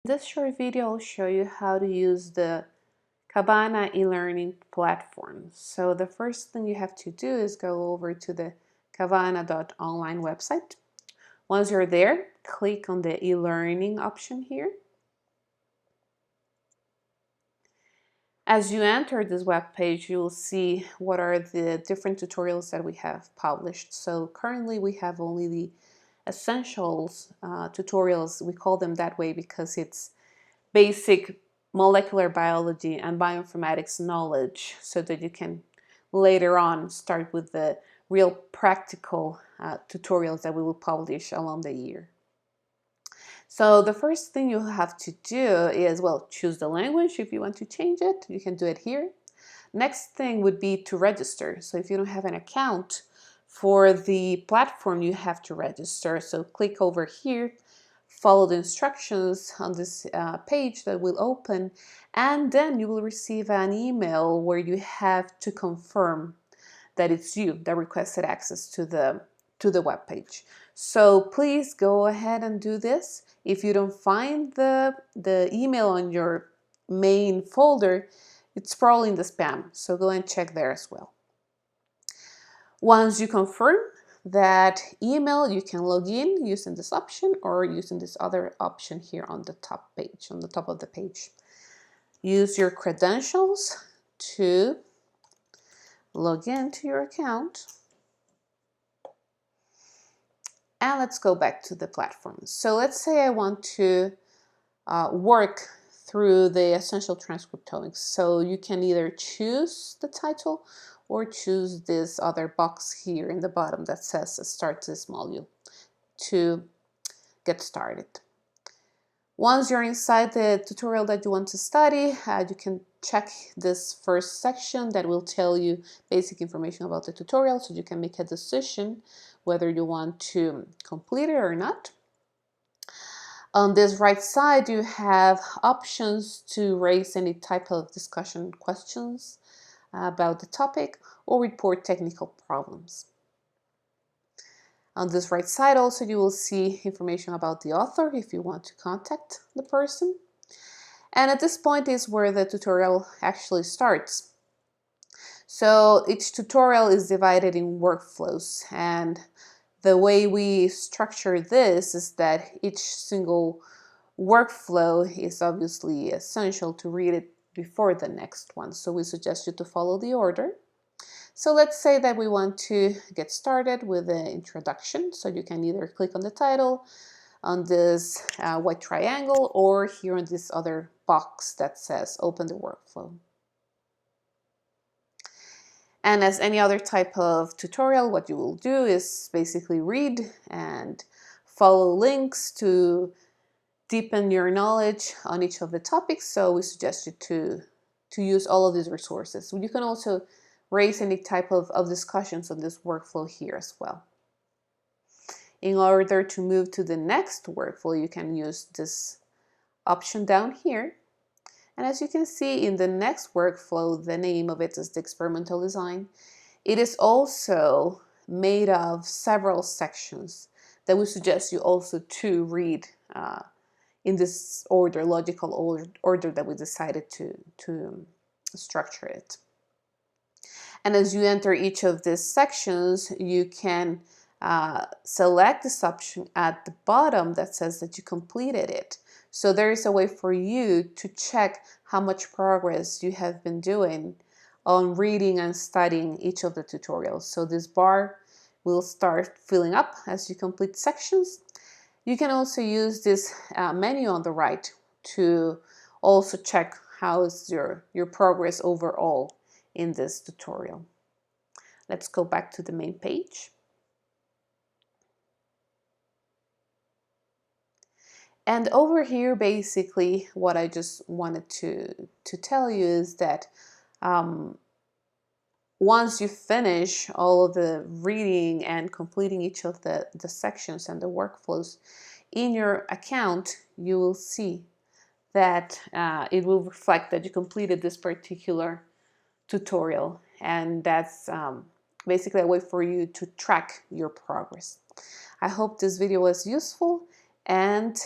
This short video will show you how to use the CABANA eLearning platform. So the first thing you have to do is go over to the cabana.online website. Once you're there, click on the eLearning option here. As you enter this web page, you will see what are the different tutorials that we have published. So currently we have only the essentials tutorials. We call them that way because it's basic molecular biology and bioinformatics knowledge, so that you can later on start with the real practical tutorials that we will publish along the year. So the first thing you have to do is, well, choose the language. If you want to change it, you can do it here. Next thing would be to register. So if you don't have an account for the platform, you have to register. So click over here, follow the instructions on this page that will open, and then you will receive an email where you have to confirm that it's you that requested access to the web page. So please go ahead and do this. If you don't find the email on your main folder, it's probably in the spam, so go and check there as well. Once you confirm that email, you can log in using this option or using this other option here on the top page, on the top of the page. Use your credentials to log into your account. And let's go back to the platform. So let's say I want to work through the essential transcriptomics. So you can either choose the title or choose this other box here in the bottom that says start this module to get started. Once you're inside the tutorial that you want to study, you can check this first section that will tell you basic information about the tutorial, so you can make a decision whether you want to complete it or not. On this right side, you have options to raise any type of discussion questions about the topic or report technical problems. On this right side also, you will see information about the author if you want to contact the person. And at this point is where the tutorial actually starts. So each tutorial is divided in workflows, and the way we structure this is that each single workflow is obviously essential to read it before the next one. So we suggest you to follow the order. So let's say that we want to get started with the introduction. So you can either click on the title, on this white triangle, or here on this other box that says open the workflow. And as any other type of tutorial, what you will do is basically read and follow links to deepen your knowledge on each of the topics. So we suggest you to use all of these resources. You can also raise any type of discussions on this workflow here as well. In order to move to the next workflow, you can use this option down here. And as you can see in the next workflow, the name of it is the experimental design. It is also made of several sections that we suggest you also to read in this order, logical order that we decided to structure it. And as you enter each of these sections, you can select this option at the bottom that says that you completed it. So there is a way for you to check how much progress you have been doing on reading and studying each of the tutorials. So this bar will start filling up as you complete sections. You can also use this menu on the right to also check how is your progress overall in this tutorial. Let's go back to the main page. And over here, basically, what I just wanted to tell you is that once you finish all of the reading and completing each of the sections and the workflows in your account, you will see that it will reflect that you completed this particular tutorial. And that's basically a way for you to track your progress. I hope this video was useful, and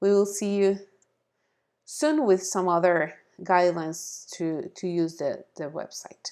We will see you soon with some other guidelines to use the website.